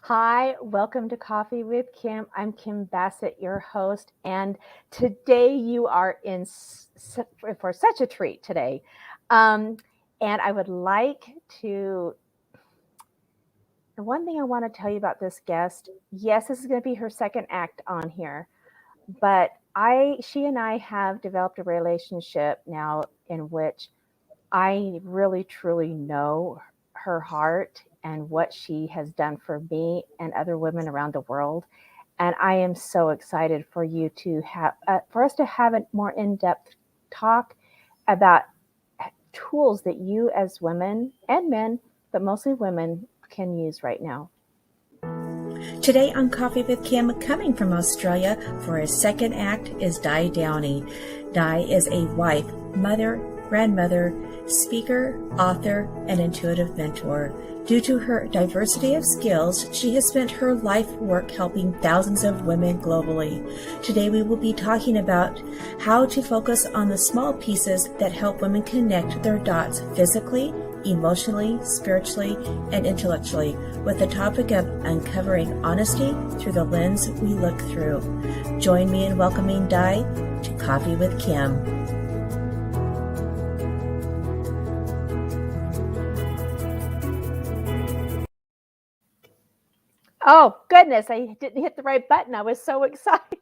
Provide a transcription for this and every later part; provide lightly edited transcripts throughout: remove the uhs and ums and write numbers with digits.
Hi, welcome to Coffee with Kim. I'm Kim Bassett, your host, and today you are in for such a treat today. Um, and I would like to. The one thing I want to tell you about this guest, yes, this is going to be her second act on here, but she and I have developed a relationship now in which I really truly know her heart and what she has done for me and other women around the world. And I am so excited for you to have, for us to have a more in-depth talk about tools that you as women and men, but mostly women, can use right now. Today on Coffee with Kim, coming from Australia for his second act is Downie. Di is a wife, mother, grandmother, speaker, author, and intuitive mentor. Due to her diversity of skills, she has spent her life work helping thousands of women globally. Today we will be talking about how to focus on the small pieces that help women connect their dots physically, emotionally, spiritually, and intellectually, with the topic of uncovering honesty through the lens we look through. Join me in welcoming Di to Coffee with Kim. Oh, goodness, I didn't hit the right button. I was so excited.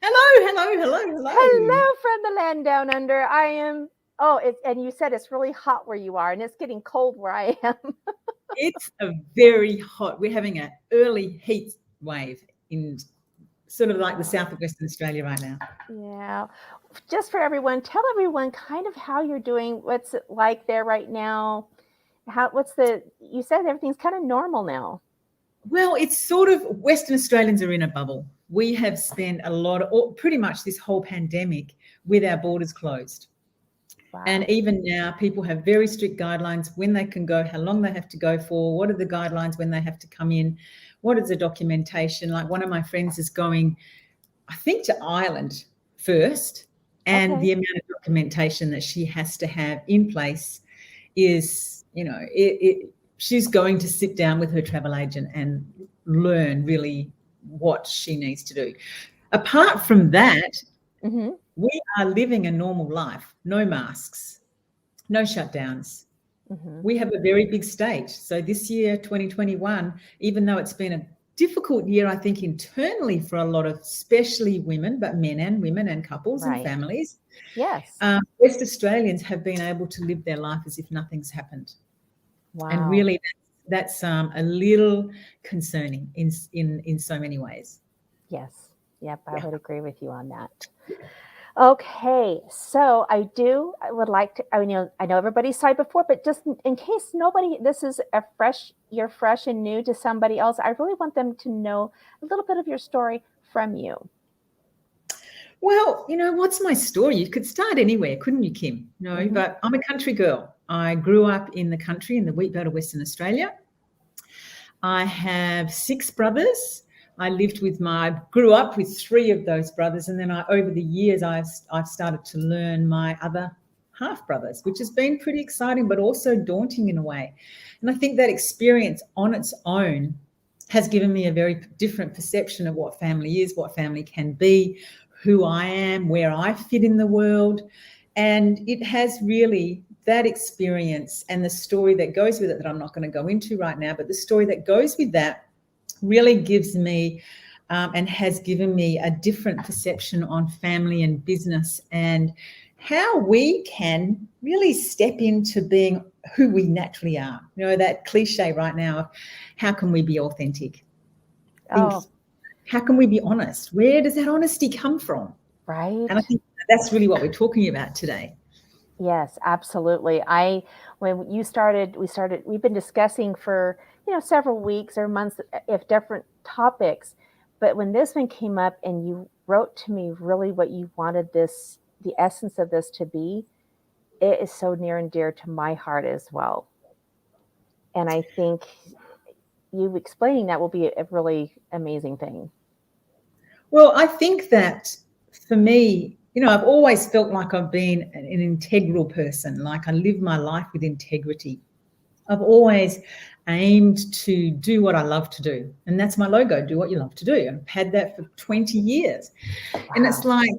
Hello. Hello from the land down under. I am. Oh, and you said it's really hot where you are, and it's getting cold where I am. It's a very hot. We're having an early heat wave in sort of like the south of Western Australia right now. Yeah. Just for everyone, tell everyone kind of how you're doing. What's it like there right now? You said everything's kind of normal now. Well, it's sort of Western Australians are in a bubble. We have spent pretty much this whole pandemic with our borders closed. Wow. And even now, people have very strict guidelines when they can go, how long they have to go for, what are the guidelines when they have to come in, what is the documentation. Like one of my friends is going, I think, to Ireland first, and the amount of documentation that she has to have in place is, she's going to sit down with her travel agent and learn really what she needs to do. Apart from that, we are living a normal life. No masks, no shutdowns. We have a very big state. So this year, 2021, even though it's been a difficult year, I think, internally for a lot of, especially women, but men and women and couples and families. Yes. West Australians have been able to live their life as if nothing's happened. Wow. And really that's a little concerning in so many ways. Yes. Yep. I would agree with you on that. Okay, so I would like to, I know everybody saw it before, but just in case this is you're fresh and new to somebody else, I really want them to know a little bit of your story from you. Well, what's my story? You could start anywhere, couldn't you, Kim? No, but I'm a country girl. I grew up in the country in the wheat belt of Western Australia. I have 6 brothers. I grew up with 3 of those brothers, and then over the years I've started to learn my other half brothers, which has been pretty exciting, but also daunting in a way. And I think that experience on its own has given me a very different perception of what family is, what family can be, who I am, where I fit in the world. And it has really, that experience and the story that goes with it, that I'm not going to go into right now, but the story that goes with that really gives me and has given me a different perception on family and business and how we can really step into being who we naturally are. That cliche right now of how can we be authentic? How can we be honest? Where does that honesty come from? Right. And I think that's really what we're talking about today. Yes, absolutely. When you started, we've been discussing for several weeks or months if different topics, but when this one came up and you wrote to me really what you wanted the essence of this to be, it is so near and dear to my heart as well. And I think you explaining that will be a really amazing thing. Well, I think that for me, I've always felt like I've been an integral person, like I live my life with integrity. I've always aimed to do what I love to do. And that's my logo, do what you love to do. I've had that for 20 years. Wow. And it's like,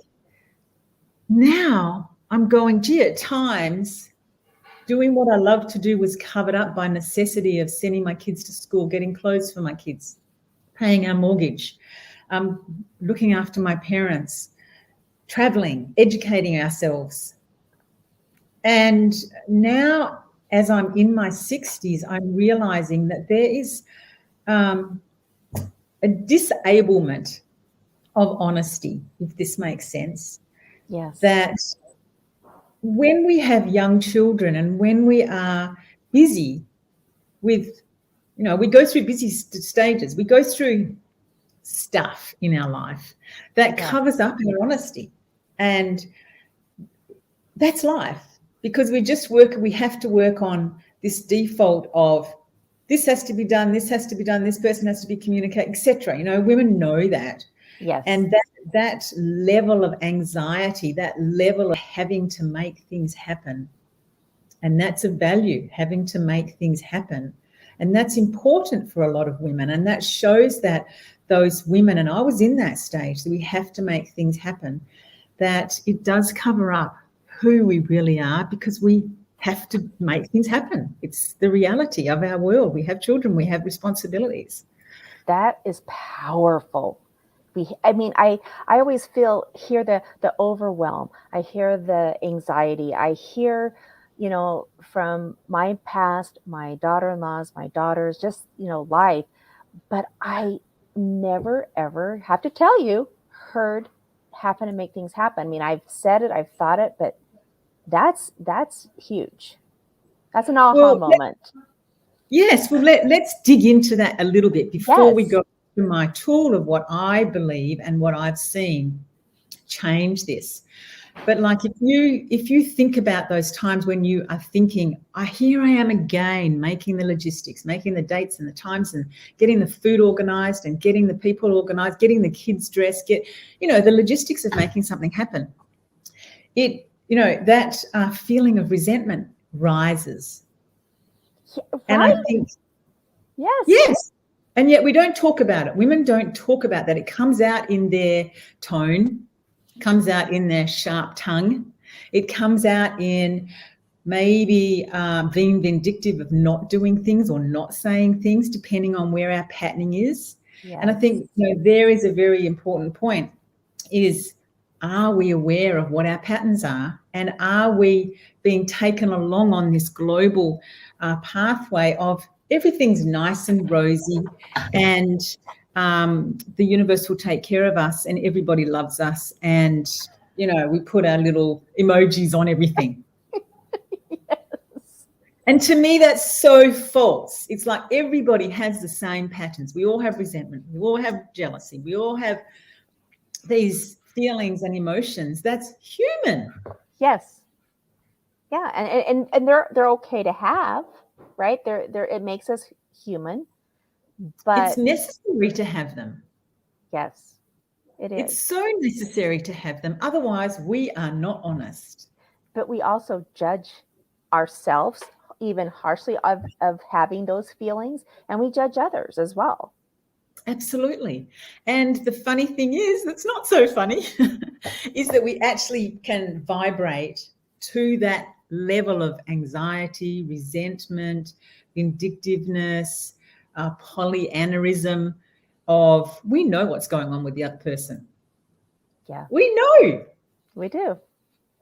now I'm going, gee, at times doing what I love to do was covered up by necessity of sending my kids to school, getting clothes for my kids, paying our mortgage, looking after my parents, traveling, educating ourselves. And now, as I'm in my 60s, I'm realizing that there is a disablement of honesty, if this makes sense. Yes. That when we have young children and when we are busy with, we go through busy stages, we go through stuff in our life that covers up our honesty. And that's life, because we have to work on this default of this has to be done, this has to be done, this person has to be communicated, etc. Women know that. Yes. And that level of anxiety, that level of having to make things happen, and that's a value, having to make things happen. And that's important for a lot of women. And that shows that those women, and I was in that stage, that we have to make things happen, that it does cover up who we really are, because we have to make things happen. It's the reality of our world. We have children, we have responsibilities. That is powerful. I always hear the overwhelm. I hear the anxiety. I hear, from my past, my daughter-in-laws, my daughters, just, life. But I never, ever have to tell you, heard happen to make things happen. I mean, I've said it, I've thought it, but that's huge. That's an aha moment. Yes. Well, let's dig into that a little bit before we go to my tool of what I believe and what I've seen change this. But like, if you think about those times when you are thinking, here I am again, making the logistics, making the dates and the times, and getting the food organized and getting the people organized, getting the kids dressed, the logistics of making something happen. That feeling of resentment rises. Yeah, right? And I think, yes. And yet we don't talk about it. Women don't talk about that. It comes out in their tone, comes out in their sharp tongue. It comes out in maybe being vindictive of not doing things or not saying things, depending on where our patterning is. Yes. And I think there is a very important point, is, are we aware of what our patterns are? And are we being taken along on this global pathway of everything's nice and rosy, and the universe will take care of us, and everybody loves us, and we put our little emojis on everything. Yes. And to me, that's so false. It's like everybody has the same patterns. We all have resentment, we all have jealousy, we all have these feelings and emotions. That's human. Yes. Yeah, and they're okay to have, right? It makes us human, but it's necessary to have them. Yes, it is. It's so necessary to have them. Otherwise, we are not honest. But we also judge ourselves even harshly of having those feelings, and we judge others as well. Absolutely. And the funny thing is, that's not so funny, is that we actually can vibrate to that level of anxiety, resentment, vindictiveness, polyanerism of, we know what's going on with the other person. Yeah. We know. We do.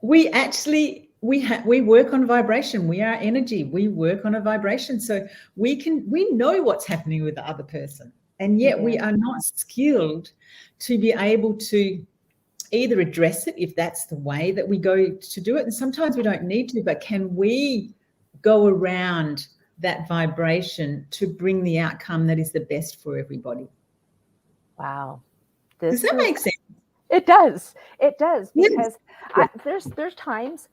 We actually, we work on vibration. We are energy. We work on a vibration. So we know what's happening with the other person. And yet we are not skilled to be able to either address it, if that's the way that we go to do it. And sometimes we don't need to, but can we go around that vibration to bring the outcome that is the best for everybody? Wow. Does that make sense? It does. It does. Because there's times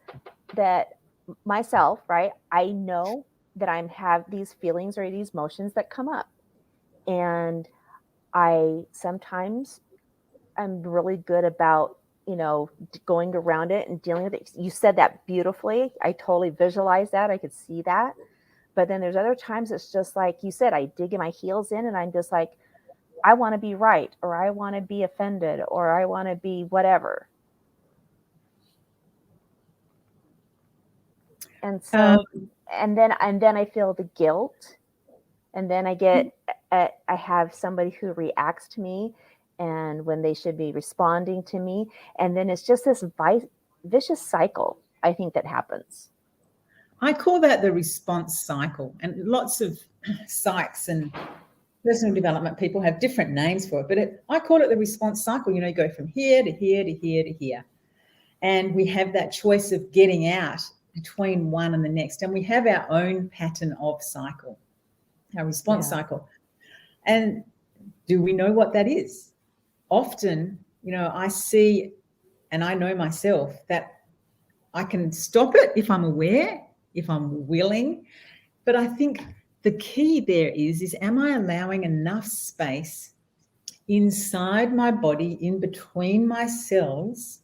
that myself, right, I know that I have these feelings or these emotions that come up. And I'm really good about, going around it and dealing with it. You said that beautifully. I totally visualized that. I could see that. But then there's other times it's just like you said, I dig my heels in and I'm just like, I want to be right, or I want to be offended, or I want to be whatever. And so, and then I feel the guilt, and then I have somebody who reacts to me, and when they should be responding to me, and then it's just this vicious cycle, I think, that happens. I call that the response cycle, and lots of psychs and personal development people have different names for it, but I call it the response cycle. You go from here to here to here to here, and we have that choice of getting out between one and the next, and we have our own pattern of cycle, our response cycle. And do we know what that is? Often, I see, and I know myself, that I can stop it if I'm aware, if I'm willing. But I think the key there is am I allowing enough space inside my body, in between my cells,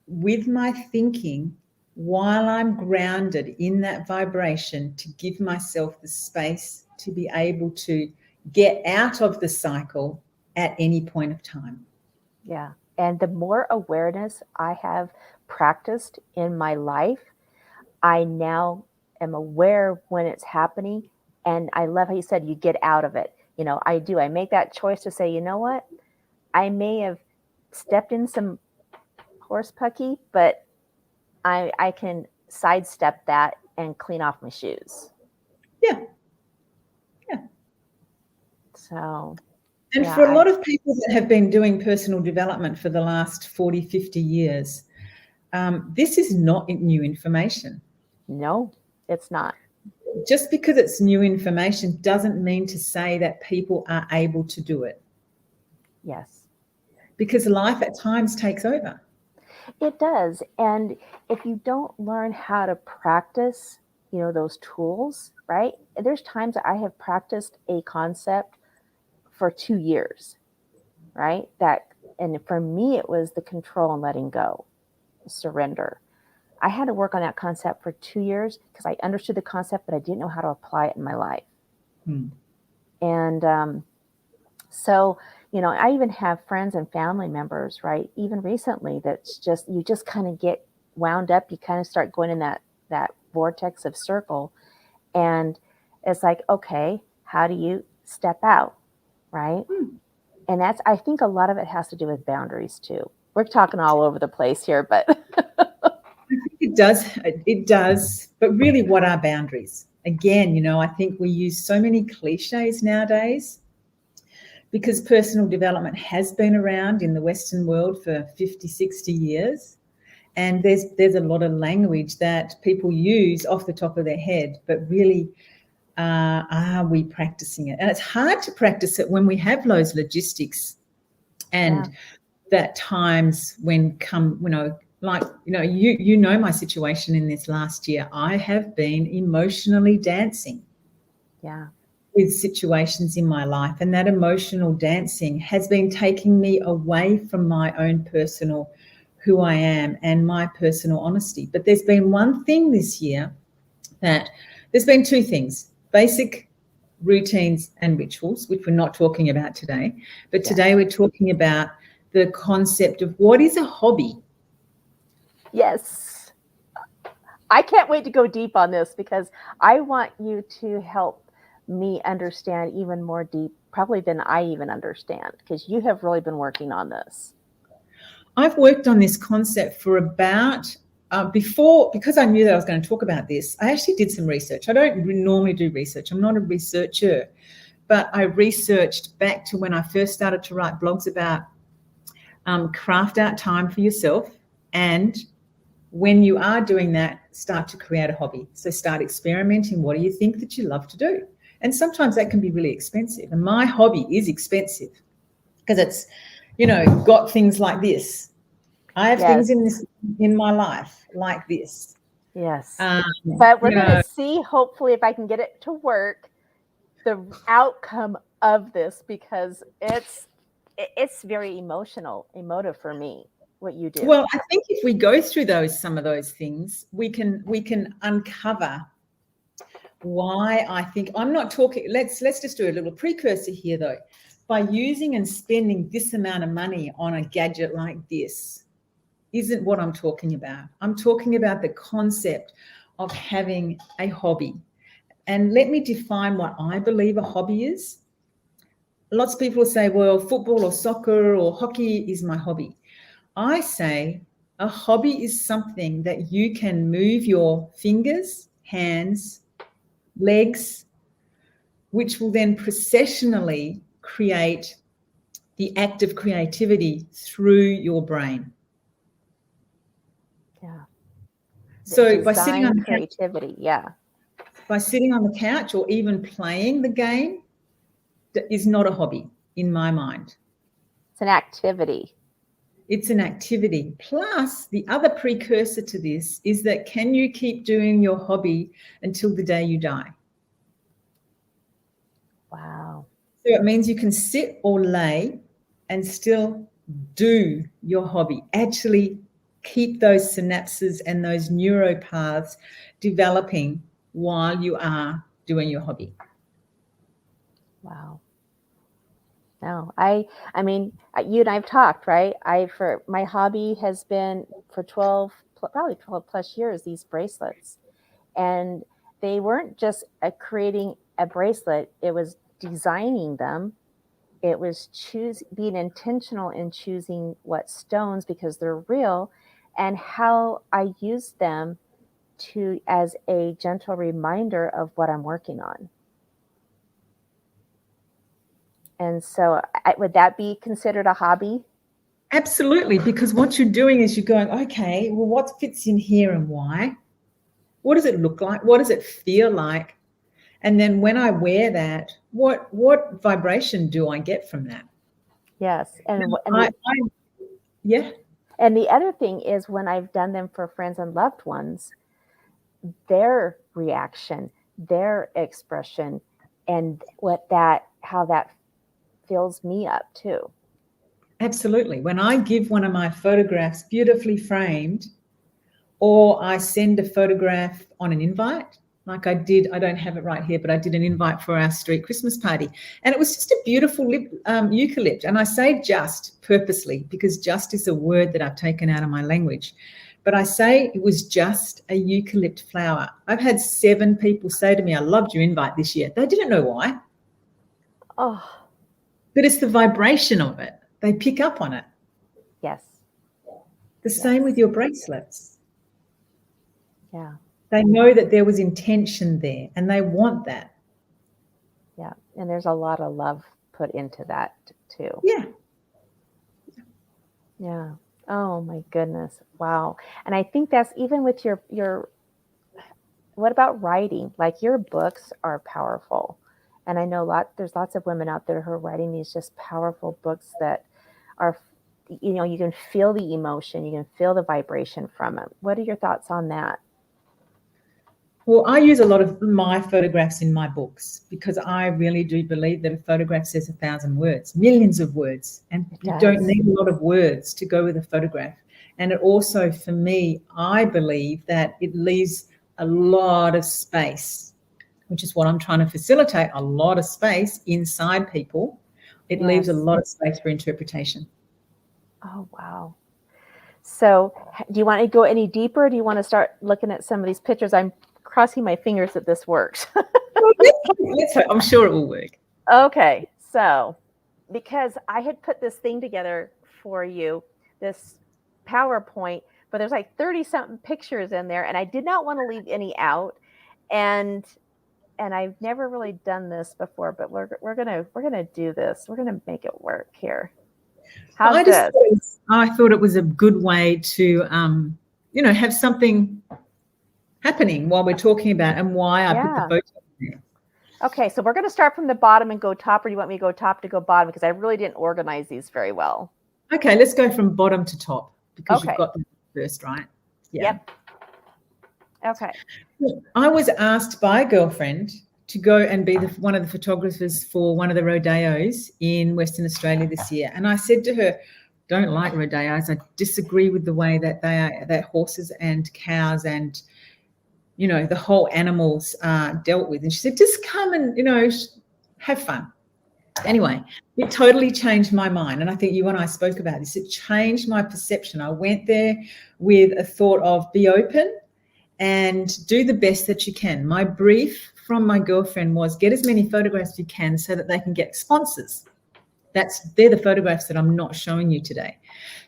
with my thinking, while I'm grounded in that vibration, to give myself the space to be able to get out of the cycle at any point of time. Yeah. And the more awareness I have practiced in my life, I now am aware when it's happening. And I love how you said you get out of it. I make that choice to say, you know what? I may have stepped in some horse pucky, but I can sidestep that and clean off my shoes. Yeah. So. And for a lot of people that have been doing personal development for the last 40, 50 years, this is not new information. No, it's not. Just because it's new information doesn't mean to say that people are able to do it. Yes. Because life at times takes over. It does. And if you don't learn how to practice, those tools, right? There's times that I have practiced a concept for 2 years, right? And for me, it was the control and letting go, surrender. I had to work on that concept for 2 years because I understood the concept, but I didn't know how to apply it in my life. And so, I even have friends and family members, right? Even recently, that's just, you just kind of get wound up. You kind of start going in that vortex of circle. And it's like, okay, how do you step out? Right. And I think a lot of it has to do with boundaries too. We're talking all over the place here, but I think it does. But really, what are boundaries? Again, I think we use so many cliches nowadays because personal development has been around in the Western world for 50, 60 years. And there's a lot of language that people use off the top of their head, but really, are we practicing it? And it's hard to practice it when we have those logistics and that times when you know my situation in this last year. I have been emotionally dancing with situations in my life, and that emotional dancing has been taking me away from my own personal who I am and my personal honesty. But there's been one thing this year there's been two things: basic routines and rituals, which we're not talking about today. But today we're talking about the concept of what is a hobby. Yes. I can't wait to go deep on this because I want you to help me understand even more deep, probably than I even understand, because you have really been working on this. I've worked on this concept for about because I knew that I was going to talk about this, I actually did some research. I don't normally do research. I'm not a researcher, but I researched back to when I first started to write blogs about craft out time for yourself. And when you are doing that, start to create a hobby. So start experimenting. What do you think that you love to do? And sometimes that can be really expensive. And my hobby is expensive because it's, got things like this. I have things in my life like this. Yes. But we're going to see, hopefully, if I can get it to work, the outcome of this, because it's very emotive for me, what you do. Well, I think if we go through some of those things, we can uncover why I think I'm not talking. Let's just do a little precursor here, though. By using and spending this amount of money on a gadget like this isn't what I'm talking about. I'm talking about the concept of having a hobby. And let me define what I believe a hobby is. Lots of people say, well, football or soccer or hockey is my hobby. I say a hobby is something that you can move your fingers, hands, legs, which will then processionally create the act of creativity through your brain. Yeah. So by sitting on the creativity, by sitting on the couch or even playing the game is not a hobby in my mind. It's an activity. It's an activity. Plus, the other precursor to this is that can you keep doing your hobby until the day you die? Wow. So it means you can sit or lay and still do your hobby. Actually keep those synapses and those neuropaths developing while you are doing your hobby. Wow. No, I mean, you and I've talked, right? For my hobby has been for probably 12 plus years, these bracelets. And they weren't just creating a bracelet, it was designing them. It was being intentional in choosing what stones, because they're real, and how I use them as a gentle reminder of what I'm working on. And so would that be considered a hobby? Absolutely, because what you're doing is you're going, okay, well, what fits in here and why? What does it look like? What does it feel like? And then when I wear that, what vibration do I get from that? Yes. Yeah. And the other thing is, when I've done them for friends and loved ones, their reaction, their expression, and how that fills me up too. Absolutely. When I give one of my photographs beautifully framed, or I send a photograph on an invite, like I did, I don't have it right here, but I did an invite for our street Christmas party. And it was just a beautiful eucalypt. And I say just purposely, because just is a word that I've taken out of my language. But I say it was just a eucalypt flower. I've had 7 people say to me, I loved your invite this year. They didn't know why. Oh. But it's the vibration of it. They pick up on it. Yes. The same with your bracelets. Yeah. They know that there was intention there and they want that. Yeah. And there's a lot of love put into that too. Yeah. Yeah. Oh my goodness. Wow. And I think that's even with your what about writing? Like, your books are powerful. And I know there's lots of women out there who are writing these just powerful books that are, you can feel the emotion, you can feel the vibration from it. What are your thoughts on that? Well, I use a lot of my photographs in my books because I really do believe that a photograph says 1,000 words, millions of words, and you don't need a lot of words to go with a photograph. And it also, for me, I believe that it leaves a lot of space, which is what I'm trying to facilitate, a lot of space inside people. It leaves a lot of space for interpretation. Oh, wow. So do you want to go any deeper? Do you want to start looking at some of these pictures? I'm crossing my fingers that this works. Let's hope. I'm sure it will work. Okay. So because I had put this thing together for you, this PowerPoint, but there's like 30-something pictures in there, and I did not want to leave any out. And I've never really done this before, but we're gonna do this. We're gonna make it work here. How's this? I thought it was a good way to have something happening while we're talking about, and why I put the photo in there. Okay, so we're going to start from the bottom and go top, or do you want me to go top to go bottom? Because I really didn't organize these very well. Okay, let's go from bottom to top, because you've got them first, right? Yeah. Yep. Okay. I was asked by a girlfriend to go and be one of the photographers for one of the rodeos in Western Australia this year. And I said to her, don't like rodeos. I disagree with the way that that horses and cows and the whole animals are dealt with. And she said, just come and, have fun. Anyway, it totally changed my mind. And I think you and I spoke about this. It changed my perception. I went there with a thought of be open and do the best that you can. My brief from my girlfriend was get as many photographs as you can so that they can get sponsors. They're the photographs that I'm not showing you today.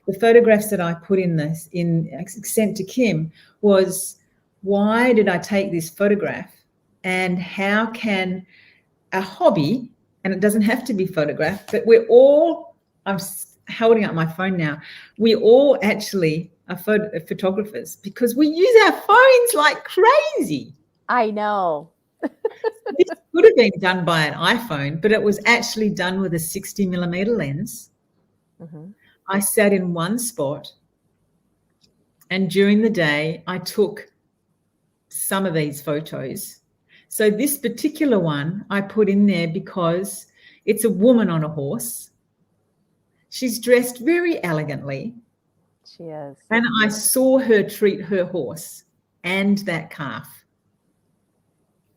The photographs that I put sent to Kim was, why did I take this photograph, and how can a hobby, and it doesn't have to be photographed, but I'm holding up my phone now, we all actually are photographers because we use our phones like crazy. I know. This could have been done by an iPhone, but it was actually done with a 60 millimeter lens. Mm-hmm. I sat in one spot, and during the day, I took some of these photos. So this particular one I put in there because it's a woman on a horse. She's dressed very elegantly. She is. And I saw her treat her horse and that calf.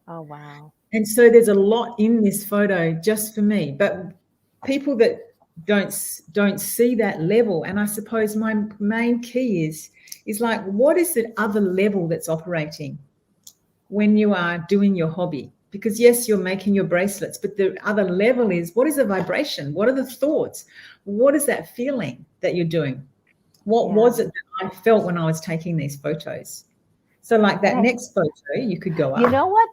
Oh, wow. And so there's a lot in this photo just for me, but people that don't see that level. And I suppose my main key is like, what is the other level that's operating when you are doing your hobby? Because yes, you're making your bracelets, but the other level is, what is the vibration? What are the thoughts? What is that feeling that you're doing? What was it that I felt when I was taking these photos? So like that next photo, you could go up. You know what?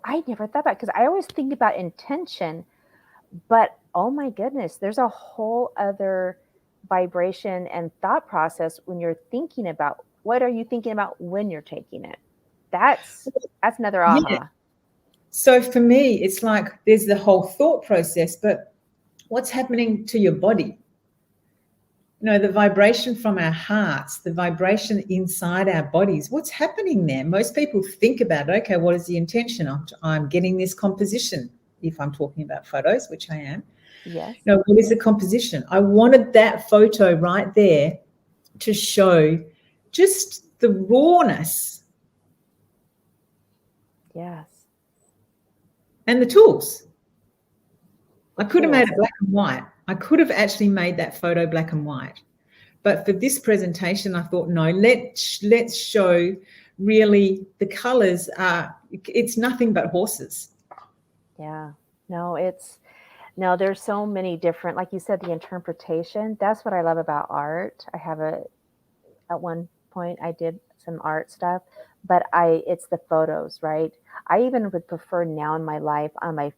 I never thought about, because I always think about intention, but oh my goodness, there's a whole other vibration and thought process when you're thinking about, what are you thinking about when you're taking it? That's another aha. Yeah. So for me, it's like there's the whole thought process, but what's happening to your body? The vibration from our hearts, the vibration inside our bodies, what's happening there? Most people think about, okay, what is the intention? I'm getting this composition, if I'm talking about photos, which I am. Yes. What is the composition? I wanted that photo right there to show just the rawness. Yes. And the tools. I could have made it black and white. I could have actually made that photo black and white. But for this presentation, I thought, no, let's show really the colors it's nothing but horses. Yeah. No, there's so many different, like you said, the interpretation. That's what I love about art. At one point I did some art stuff, but it's the photos, right? I even would prefer now in my life on my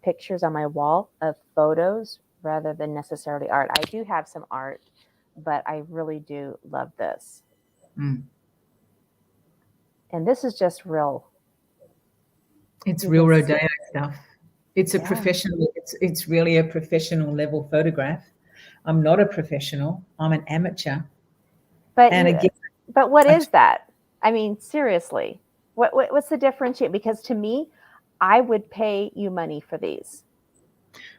pictures on my wall of photos rather than necessarily art. I do have some art, but I really do love this. Mm. And this is just real. It's real rodeo stuff. It's a professional, it's really a professional level photograph. I'm not a professional. I'm an amateur. But what is that? I mean, seriously, what's the differentiate? Because to me, I would pay you money for these.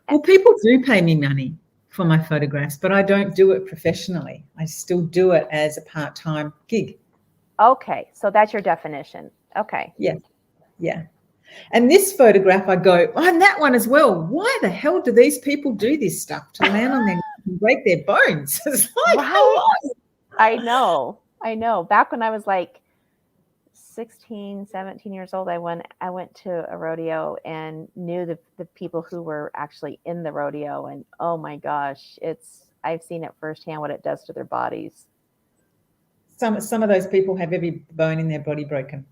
Well, people do pay me money for my photographs, but I don't do it professionally. I still do it as a part-time gig. Okay, so that's your definition. Okay. Yeah. And this photograph, I go, and that one as well. Why the hell do these people do this stuff to land on them and break their bones? It's like, right. I know. Back when I was like 16, 17 years old, I went to a rodeo and knew the people who were actually in the rodeo, and oh my gosh, I've seen it firsthand what it does to their bodies. Some of those people have every bone in their body broken.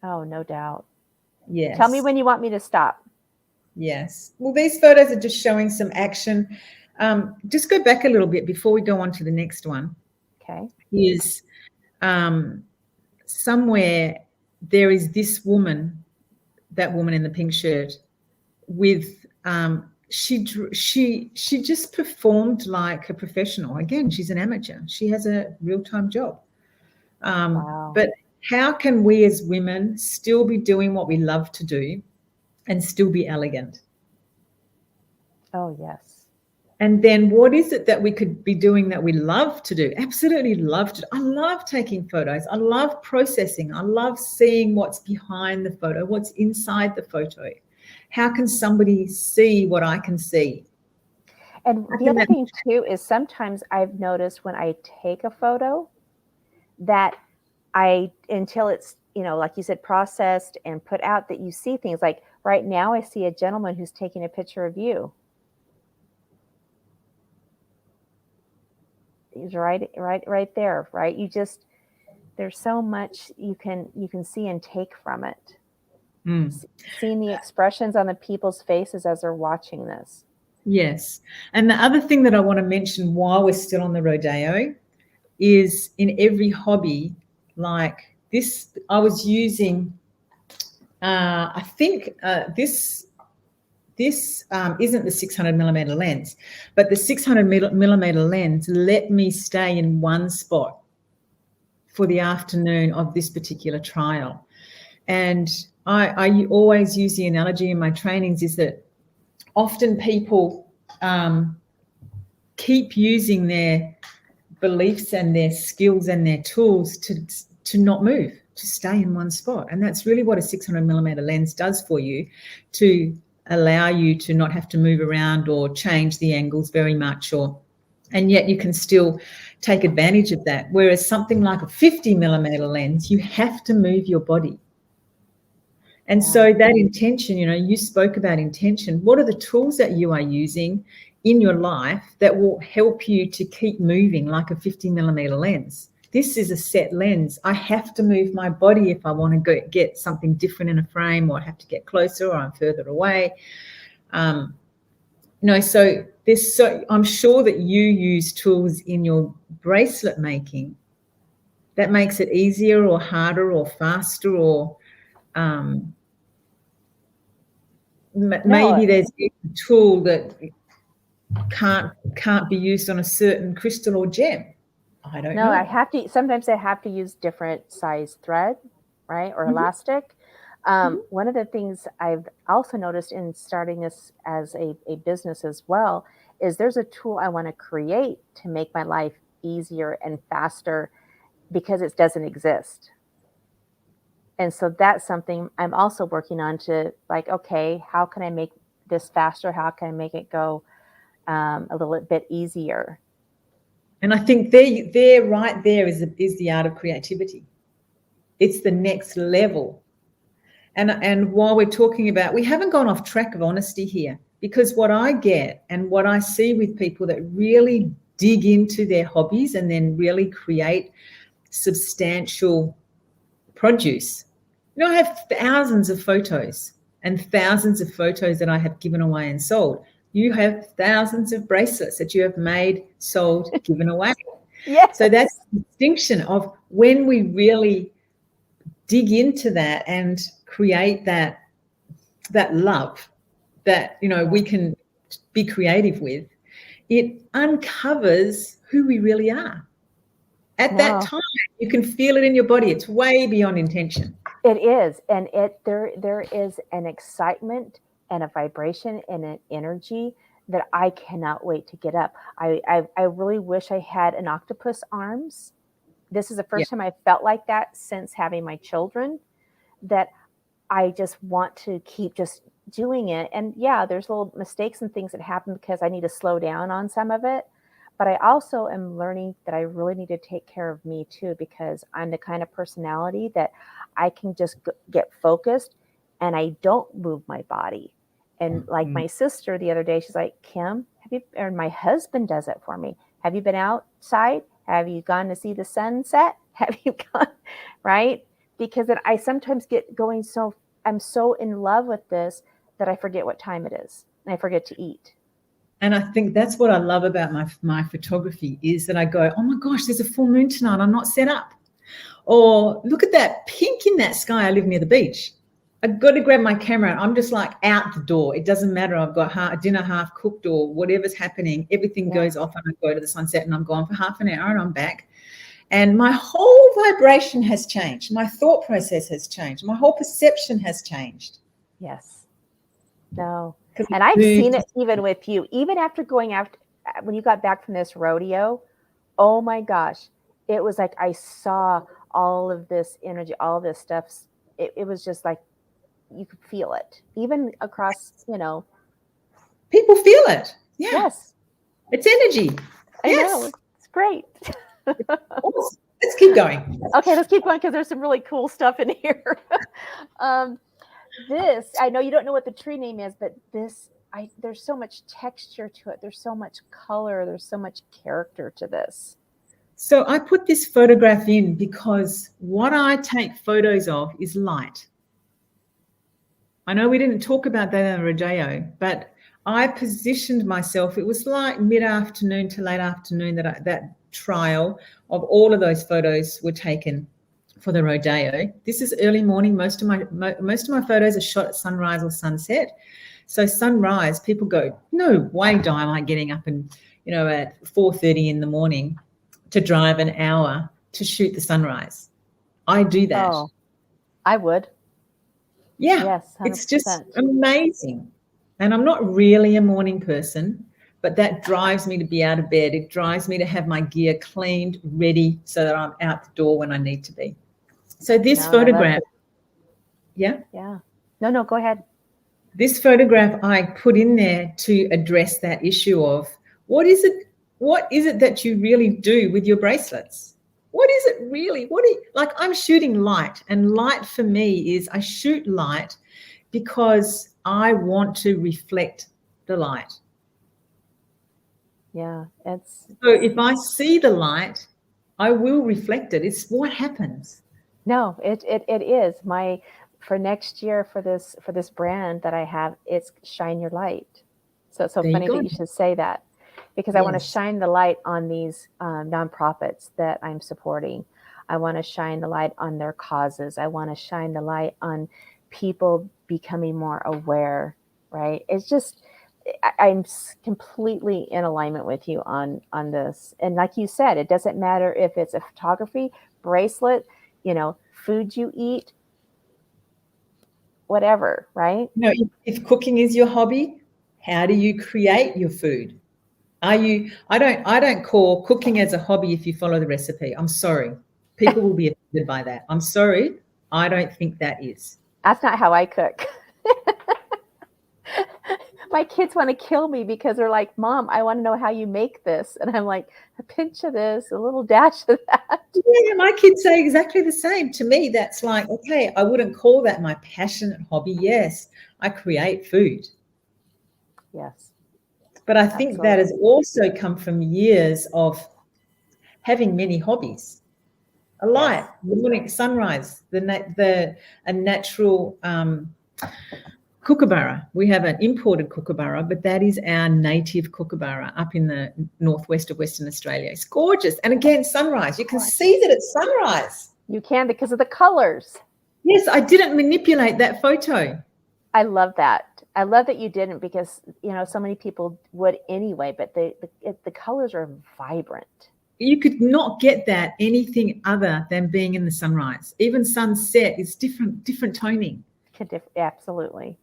Oh, no doubt. Yes. Tell me when you want me to stop. Yes. Well, these photos are just showing some action. Just go back a little bit before we go on to the next one. Okay. Is somewhere there is this woman, that woman in the pink shirt, with she just performed like a professional. Again, she's an amateur. She has a real-time job. Wow. But how can we as women still be doing what we love to do and still be elegant? Oh, yes. And then what is it that we could be doing that we love to do? Absolutely love to. I love taking photos. I love processing. I love seeing what's behind the photo, what's inside the photo. How can somebody see what I can see? And the other thing too is sometimes I've noticed when I take a photo that until it's, like you said, processed and put out, that you see things like right now I see a gentleman who's taking a picture of you. He's right there, right? There's so much you can see and take from it. Seeing the expressions on the people's faces as they're watching this. Yes. And the other thing that I want to mention while we're still on the rodeo is in every hobby, like this, I was using, I think this isn't the 600 millimeter lens, but the 600 millimeter lens let me stay in one spot for the afternoon of this particular trial. And I always use the analogy in my trainings is that often people keep using their beliefs and their skills and their tools to not move, to stay in one spot. And that's really what a 600 millimeter lens does for you, to allow you to not have to move around or change the angles very much, and yet you can still take advantage of that. Whereas something like a 50 millimeter lens, you have to move your body. And so that intention, you spoke about intention. What are the tools that you are using in your life that will help you to keep moving like a 50 millimeter lens? This is a set lens. I have to move my body if I want to get something different in a frame, or I have to get closer, or I'm further away. So I'm sure that you use tools in your bracelet making that makes it easier or harder or faster, or maybe there's a tool that can't be used on a certain crystal or gem. I don't know. Sometimes I have to use different size thread, right? Or elastic. One of the things I've also noticed in starting this as a business as well is there's a tool I want to create to make my life easier and faster because it doesn't exist. And so that's something I'm also working on to, like, okay, how can I make this faster? How can I make it go a little bit easier? And I think there right there is the art of creativity. It's the next level. And while we're talking about, we haven't gone off track of honesty here, because what I get and what I see with people that really dig into their hobbies and then really create substantial produce. I have thousands of photos and thousands of photos that I have given away and sold. You have thousands of bracelets that you have made, sold, given away. Yes. So that's the distinction of when we really dig into that and create that love that, we can be creative with, it uncovers who we really are. At that time, you can feel it in your body. It's way beyond intention. It is. And there is an excitement and a vibration and an energy that I cannot wait to get up. I really wish I had an octopus arms. This is the first time I felt like that since having my children, that I just want to keep just doing it. And there's little mistakes and things that happen because I need to slow down on some of it. But I also am learning that I really need to take care of me too, because I'm the kind of personality that I can just get focused and I don't move my body. And like my sister the other day, she's like, Kim, or my husband does it for me. Have you been outside? Have you gone to see the sunset? Have you gone, right? Because I sometimes get going I'm so in love with this that I forget what time it is and I forget to eat. And I think that's what I love about my photography is that I go, oh my gosh, there's a full moon tonight. I'm not set up. Or look at that pink in that sky. I live near the beach. I've got to grab my camera. I'm just like out the door. It doesn't matter. I've got dinner half cooked or whatever's happening. Everything goes off and I go to the sunset and I'm gone for half an hour and I'm back. And my whole vibration has changed. My thought process has changed. My whole perception has changed. Yes. No. And I've seen it even with you, even after going out when you got back from this rodeo, oh my gosh, it was like I saw all of this energy, all this stuff. It was just like you could feel it, even across, People feel it. Yeah. Yes. It's energy. I know. It's great. Awesome. Let's keep going. Okay, let's keep going because there's some really cool stuff in here. This, I know you don't know what the tree name is, but there's so much texture to it. There's so much color. There's so much character to this. So I put this photograph in because what I take photos of is light. I know we didn't talk about that in the rodeo, but I positioned myself. It was like mid-afternoon to late afternoon that trial of all of those photos were taken for the rodeo. This is early morning. Most of my photos are shot at sunrise or sunset. So sunrise, people go, no way, Di, am I getting up and at 4:30 in the morning to drive an hour to shoot the sunrise. I do that. Oh, I would. Yeah, yes, 100%. It's just amazing. And I'm not really a morning person, but that drives me to be out of bed. It drives me to have my gear cleaned, ready, so that I'm out the door when I need to be. So this photograph, yeah? Yeah. No, go ahead. This photograph I put in there to address that issue of what is it that you really do with your bracelets? What is it really? Like I'm shooting light, and light for me is I shoot light because I want to reflect the light. Yeah, so if I see the light, I will reflect it. It's what happens. No, it is for next year for this brand that I have. It's Shine Your Light. So it's so funny that you should say that, because I want to shine the light on these nonprofits that I'm supporting. I want to shine the light on their causes. I want to shine the light on people becoming more aware, right? It's just, I'm completely in alignment with you on this. And like you said, it doesn't matter if it's a photography, bracelet, food you eat, whatever, right? If cooking is your hobby, how do you create your food? I don't call cooking as a hobby if you follow the recipe. I'm sorry. People will be offended by that. I'm sorry. I don't think that is. That's not how I cook. My kids want to kill me because they're like, Mom, I want to know how you make this. And I'm like, a pinch of this, a little dash of that. Yeah, my kids say exactly the same. To me, that's like, okay, I wouldn't call that my passionate hobby. Yes, I create food. Yes. But I think that has also come from years of having many hobbies. A light, morning, sunrise, a natural kookaburra. We have an imported kookaburra, but that is our native kookaburra up in the northwest of Western Australia. It's gorgeous. And again, sunrise. You can see that it's sunrise. You can, because of the colors. Yes, I didn't manipulate that photo. I love that. I love that you didn't, because so many people would anyway, but the colors are vibrant. You could not get that anything other than being in the sunrise. Even sunset is different toning. Absolutely.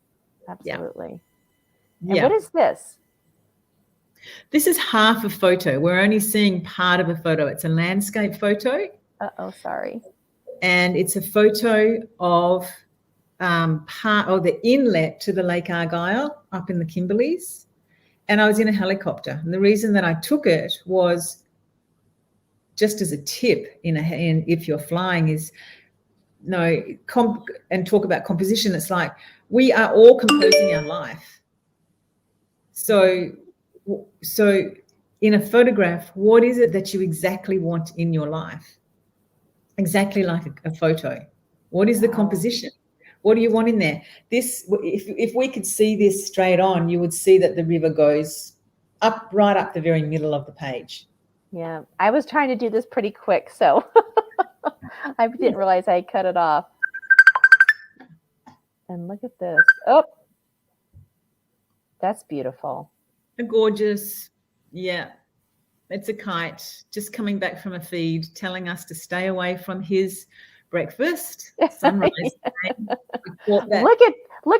Yeah. And what is this? This is half a photo. We're only seeing part of a photo. It's a landscape photo. Sorry. And it's a photo of part of the inlet to the Lake Argyle up in the Kimberleys. And I was in a helicopter. And the reason that I took it was, just as a tip if you're flying, is and talk about composition. It's like we are all composing our life. So in a photograph, what is it that you exactly want in your life? Exactly like a photo. What is the composition? What do you want in there? This, if we could see this straight on, you would see that the river goes right up the very middle of the page. Yeah, I was trying to do this pretty quick, so I didn't realize I cut it off. And look at this. Oh, that's beautiful. Gorgeous. Yeah, it's a kite just coming back from a feed, telling us to stay away from his breakfast. Sunrise. Look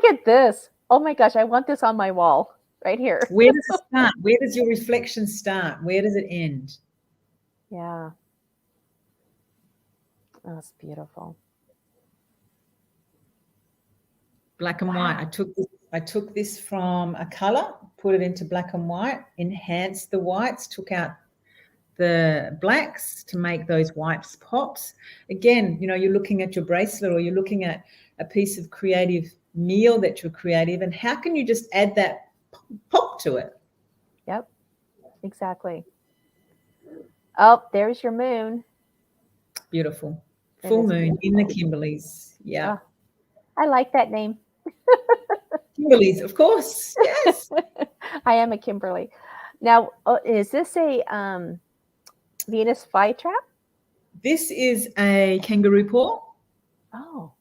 at this. Oh my gosh, I want this on my wall. right here. Where does it start? Where does your reflection start? Where does it end? Yeah. Oh, that's beautiful. Black and white. I took this from a color, put it into black and white, enhanced the whites, took out the blacks to make those whites pops. Again, you're looking at your bracelet, or you're looking at a piece of creative meal that you're creative, and how can you just add that pop to it? Yep, exactly. Oh, there's your moon. Beautiful. Full moon in the Kimberleys. Yeah. Oh, I like that name. Kimberleys, of course. Yes. I am a Kimberly. Now, is this a Venus flytrap? This is a kangaroo paw. Oh.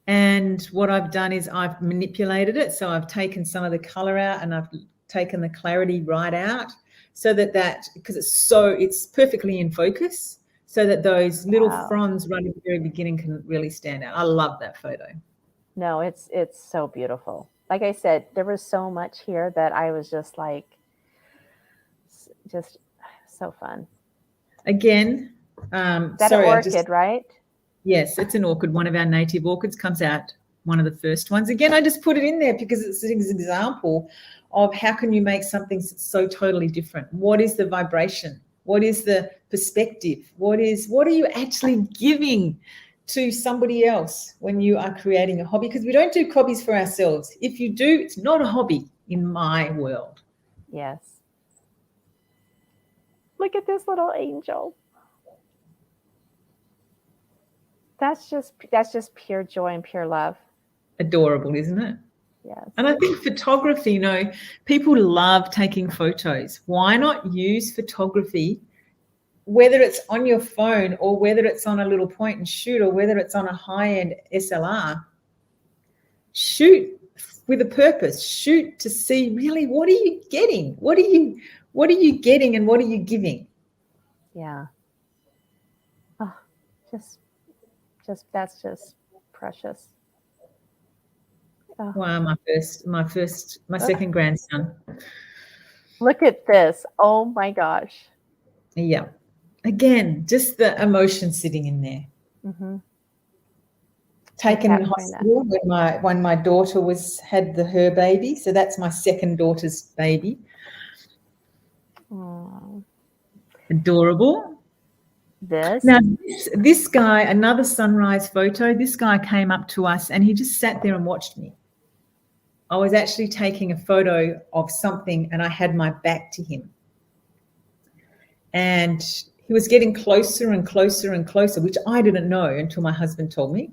And what I've done is I've manipulated it. So I've taken some of the color out, and I've taken the clarity right out, so that because it's perfectly in focus, so that those little fronds right at the very beginning can really stand out. I love that photo. No, it's so beautiful. Like I said, there was so much here that I was just like, just so fun. Again, that an orchid, right? Yes, it's an orchid. One of our native orchids comes out, one of the first ones. Again, I just put it in there because it's an example of how can you make something so totally different. What is the vibration? What is the perspective? What are you actually giving to somebody else when you are creating a hobby? Because we don't do hobbies for ourselves. If you do, it's not a hobby in my world. Yes. Look at this little angel. That's just pure joy and pure love. Adorable, isn't it? Yes. And I think photography, people love taking photos. Why not use photography, whether it's on your phone or whether it's on a little point and shoot, or whether it's on a high-end SLR? Shoot with a purpose. Shoot to see really what are you getting? What are you getting, and what are you giving? Yeah. Oh, just that's just precious. Oh. Wow, my second grandson. Look at this. Oh my gosh. Yeah. Again, just the emotion sitting in there. Mm-hmm. Taken in hospital when my daughter had her baby. So that's my second daughter's baby. Aww. Adorable. Now, this guy, another sunrise photo, this guy came up to us and he just sat there and watched me. I was actually taking a photo of something and I had my back to him. And he was getting closer and closer and closer, which I didn't know until my husband told me.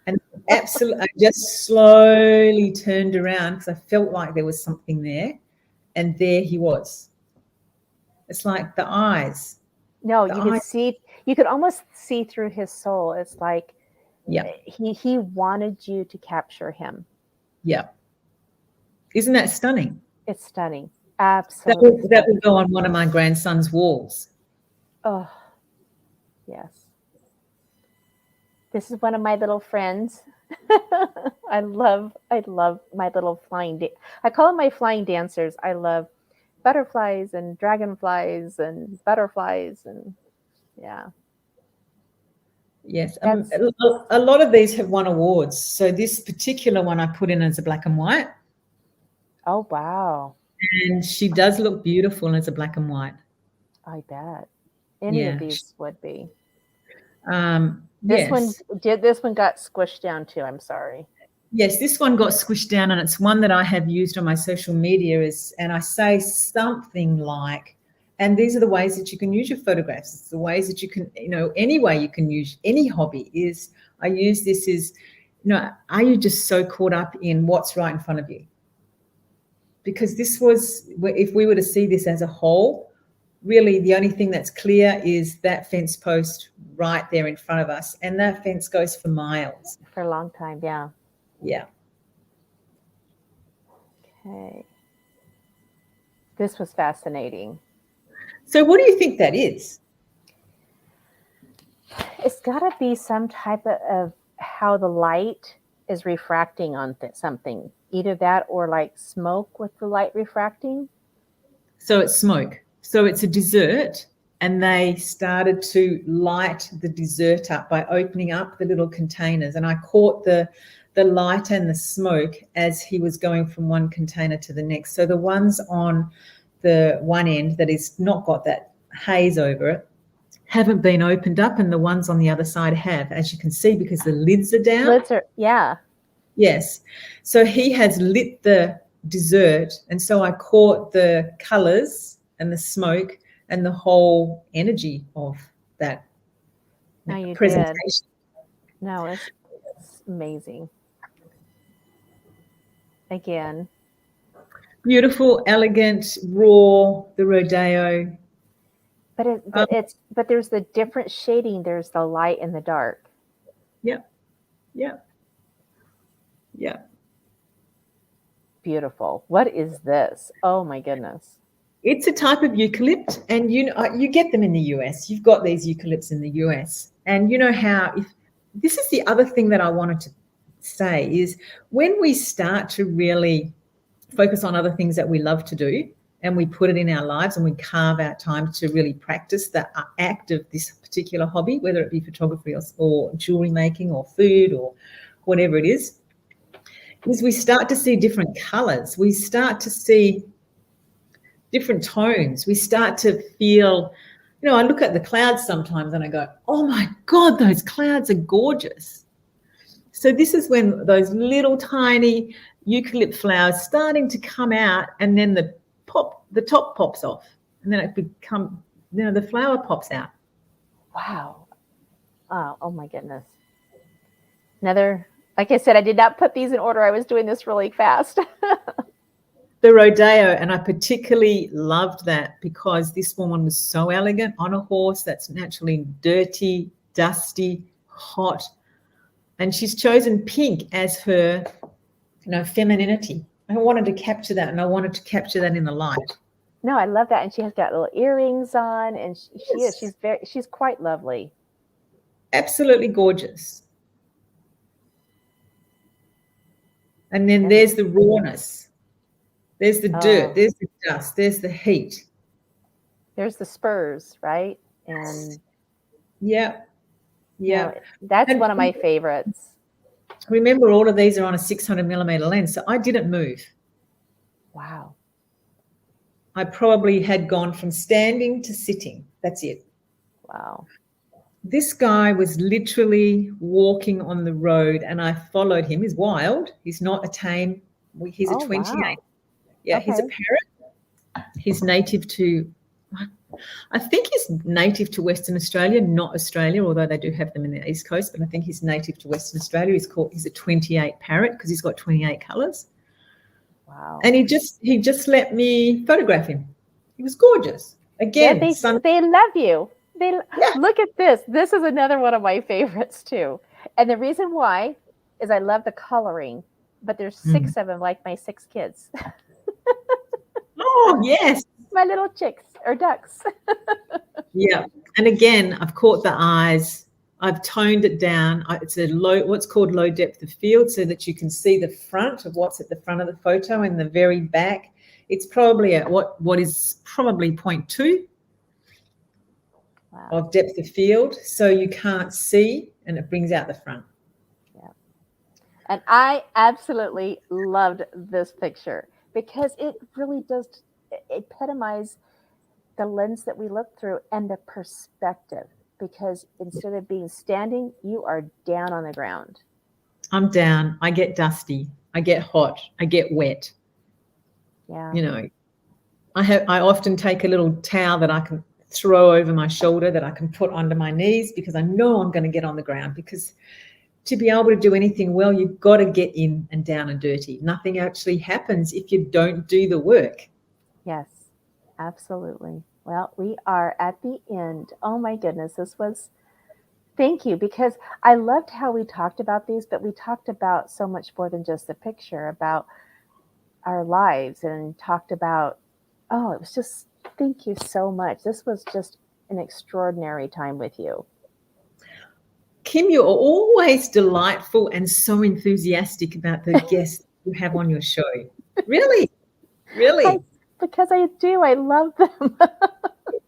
And absolutely, I just slowly turned around because I felt like there was something there. And there he was. It's like the eyes. No, you could almost see through his soul. It's like, yeah, he wanted you to capture him. Yeah. Isn't that stunning? It's stunning. Absolutely. That will go on one of my grandson's walls. Oh, yes. This is one of my little friends. I love my little I call them my flying dancers. I love butterflies and dragonflies and butterflies, and yeah. Yes, a lot of these have won awards. So this particular one I put in as a black and white. Oh, wow. And she does look beautiful as a black and white. I bet. Any of these would be. This one got squished down too. I'm sorry. Yes, this one got squished down, and it's one that I have used on my social media. And I say something like, and these are the ways that you can use your photographs. It's the ways that you can, any way you can use any hobby is, I use this is, are you just so caught up in what's right in front of you? Because this was, if we were to see this as a whole, really the only thing that's clear is that fence post right there in front of us. And that fence goes for miles. For a long time, yeah. Yeah. Okay. This was fascinating. So what do you think that is? It's got to be some type of how the light is refracting on something. either that or like smoke with the light refracting? So it's smoke. So it's a dessert, and they started to light the dessert up by opening up the little containers. And I caught the light and the smoke as he was going from one container to the next. So the ones on the one end that is not got that haze over it haven't been opened up, and the ones on the other side have, as you can see, because the lids are down. Lids are, yeah. Yes. So he has lit the dessert, and so I caught the colours and the smoke and the whole energy of that No, you presentation. did. No, it's amazing. Again. Beautiful, elegant, raw, the rodeo. But there's the different shading. There's the light and the dark. Yeah. Beautiful. What is this? Oh my goodness. It's a type of eucalypt, and you get them in the US. You've got these eucalypts in the US, and you know how. If this is the other thing that I wanted to say is when we start to really focus on other things that we love to do, and we put it in our lives, and we carve out time to really practice the act of this particular hobby, whether it be photography or jewelry making or food or whatever it is we start to see different colors. We start to see different tones. We start to feel, I look at the clouds sometimes and I go, oh my God, those clouds are gorgeous. So this is when those little tiny eucalypt flowers starting to come out, and then the top pops off, and then the flower pops out. Wow. Oh my goodness. Another, like I said, I did not put these in order. I was doing this really fast. The rodeo, and I particularly loved that because this woman was so elegant on a horse that's naturally dirty, dusty, hot, and she's chosen pink as her, femininity. I wanted to capture that, and I wanted to capture that in the light. No, I love that, and she has got little earrings on, and she's quite lovely. Absolutely gorgeous. And then there's the rawness. There's the dirt. There's the dust. There's the heat. There's the spurs, right? And yeah. That's one of my favorites. Remember, all of these are on a 600 millimeter lens, so I didn't move. Wow. I probably had gone from standing to sitting. That's it. Wow. This guy was literally walking on the road, and I followed him. He's wild. He's not a tame. He's a 28. Wow. Yeah, okay. He's a parrot. He's native to, I think he's native to Western Australia, not Australia, although they do have them in the East Coast, but I think he's native to Western Australia. He's a 28 parrot because he's got 28 colours. Wow. And he just let me photograph him. He was gorgeous. Again, yeah, they love you. Look at this. This is another one of my favorites too. And the reason why is I love the coloring, but there's 6 of them, like my 6 kids. Oh, yes. My little chicks or ducks. Yeah. And again, I've caught the eyes. I've toned it down. It's what's called low depth of field, so that you can see the front of what's at the front of the photo and the very back. It's probably at what is probably 0.2 of depth of field, so you can't see, and it brings out the front. Yeah. And I absolutely loved this picture because it really does epitomize the lens that we look through and the perspective, because instead of being standing, you are down on the ground. I'm down. I get dusty. I get hot. I get wet. Yeah. I often take a little towel that I can throw over my shoulder that I can put under my knees, because I know I'm going to get on the ground, because to be able to do anything well, you've got to get in and down and dirty. Nothing actually happens if you don't do the work. Yes, absolutely. Well, we are at the end. Oh my goodness, thank you, because I loved how we talked about these, but we talked about so much more than just the picture, about our lives, and talked about, it was just, thank you so much. This was just an extraordinary time with you. Kim, you're always delightful and so enthusiastic about the guests you have on your show. Really? Really? Because I do. I love them.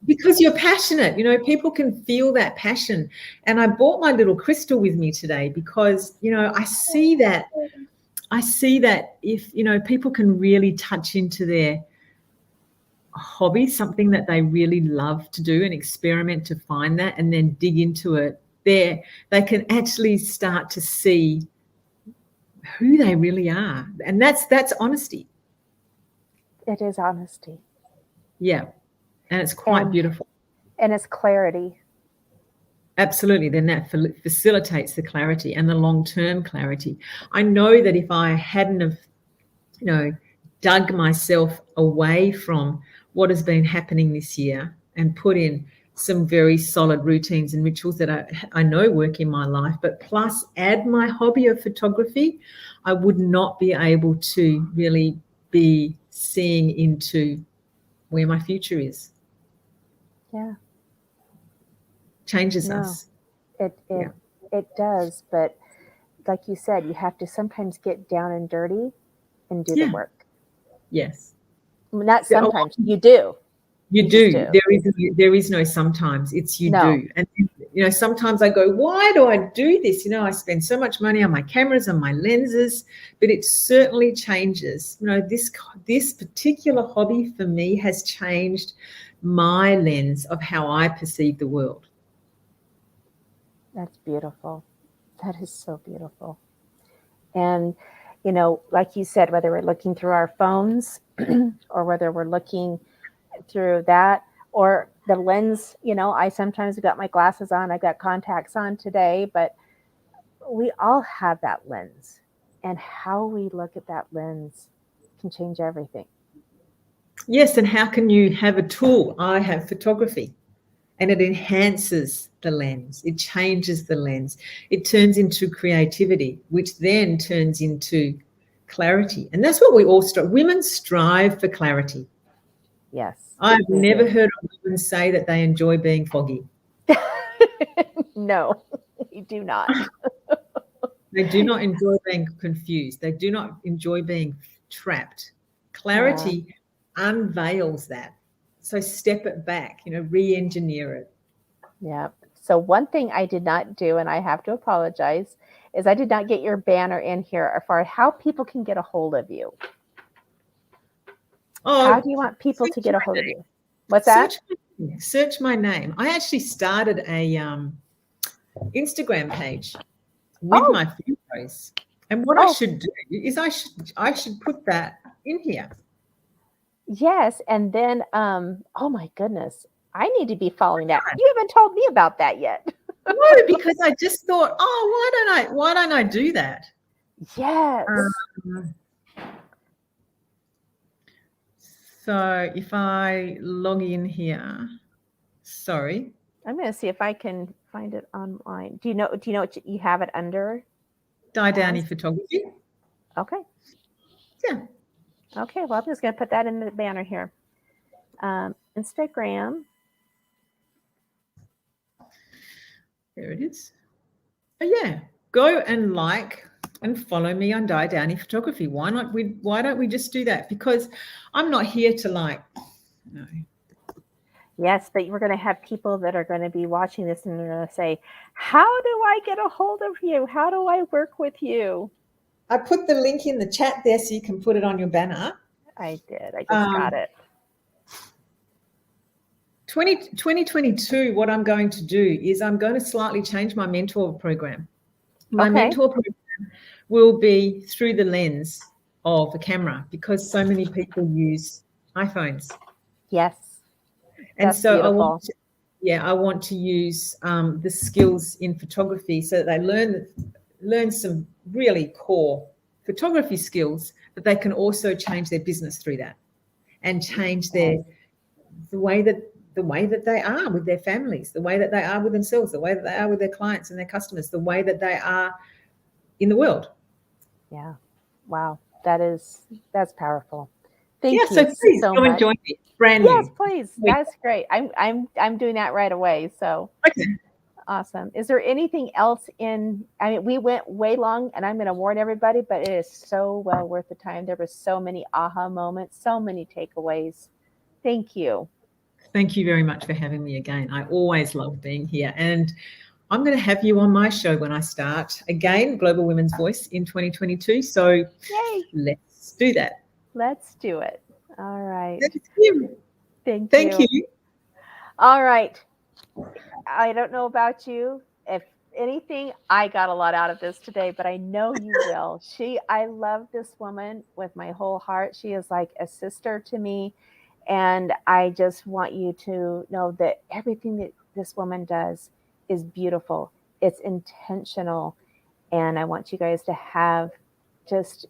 Because you're passionate. You know, people can feel that passion. And I brought my little crystal with me today because, you know, I see that if, you know, people can really touch into their hobby, something that they really love to do and experiment to find that and then dig into it, they can actually start to see who they really are. And that's honesty. It is honesty. Yeah. And it's quite beautiful. And it's clarity. Absolutely. Then that facilitates the clarity and the long-term clarity. I know that if I hadn't have, you know, dug myself away from what has been happening this year and put in some very solid routines and rituals that I know work in my life, but plus add my hobby of photography, I would not be able to really be seeing into where my future is. Yeah. Changes us. It does, but like you said, you have to sometimes get down and dirty and do the work. Yes. Not sometimes. You do. You do. There is no sometimes. It's you do. And, you know, sometimes I go, why do I do this? You know, I spend so much money on my cameras and my lenses, but it certainly changes. You know, this particular hobby for me has changed my lens of how I perceive the world. That's beautiful. That is so beautiful. And, you know, like you said, whether we're looking through our phones or whether we're looking through that or the lens, you know, I sometimes got my glasses on, I got contacts on today, but we all have that lens, and how we look at that lens can change everything. Yes. And how can you have a tool? I have photography, and it enhances the lens. It changes the lens. It turns into creativity, which then turns into clarity. And that's what we all strive. Women strive for clarity. Yes. I've never heard a woman say that they enjoy being foggy. No, we do not. They do not enjoy being confused. They do not enjoy being trapped. Clarity unveils that. So step it back, you know, re-engineer it. Yeah. So one thing I did not do, and I have to apologize, is I did not get your banner in here as far as how people can get a hold of you. How do you want people to get a hold of you? What's that? Search my name. I actually started a Instagram page with my photos. And what I should do is I should put that in here. Yes. And then, oh my goodness, I need to be following that. You haven't told me about that yet. No, because I just thought, why don't I do that? Yes. So if I log in here, sorry. I'm going to see if I can find it online. Do you know what you have it under? Downie Photography. Okay. Yeah. Okay. Well, I'm just going to put that in the banner here. Instagram. There it is. Oh, yeah. Go and like and follow me on Downie Photography. Why don't we just do that? Because I'm not here to no. Yes, but we're going to have people that are going to be watching this and they're going to say, how do I get a hold of you? How do I work with you? I put the link in the chat there so you can put it on your banner. I did. I just got it. 2022, what I'm going to do is I'm going to slightly change my mentor program. My mentor program will be through the lens of the camera because so many people use iPhones. Yes. And that's so beautiful. I want to use the skills in photography so that they learn some really core photography skills, but they can also change their business through that and change the way that they are with their families, the way that they are with themselves, the way that they are with their clients and their customers, the way that they are in the world. Yeah. Wow. That's powerful. Thank you so please so go much. And join me. Brand new. Yes, please. That's great. I'm doing that right away. So okay. Awesome. Is there anything else I mean, we went way long and I'm going to warn everybody, but it is so well worth the time. There were so many aha moments, so many takeaways. Thank you. Thank you very much for having me again. I always love being here. And I'm going to have you on my show when I start again, Global Women's Voice in 2022. So Yay. let's do that. Let's do it. All right. Thank you. All right. I don't know about you. If anything, I got a lot out of this today, but I know you will. I love this woman with my whole heart. She is like a sister to me. And I just want you to know that everything that this woman does is beautiful. It's intentional. And I want you guys to just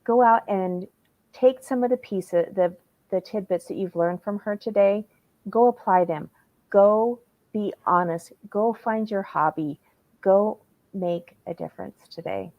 go out and take some of the pieces, the tidbits that you've learned from her today, go apply them. Go be honest. Go find your hobby. Go make a difference today.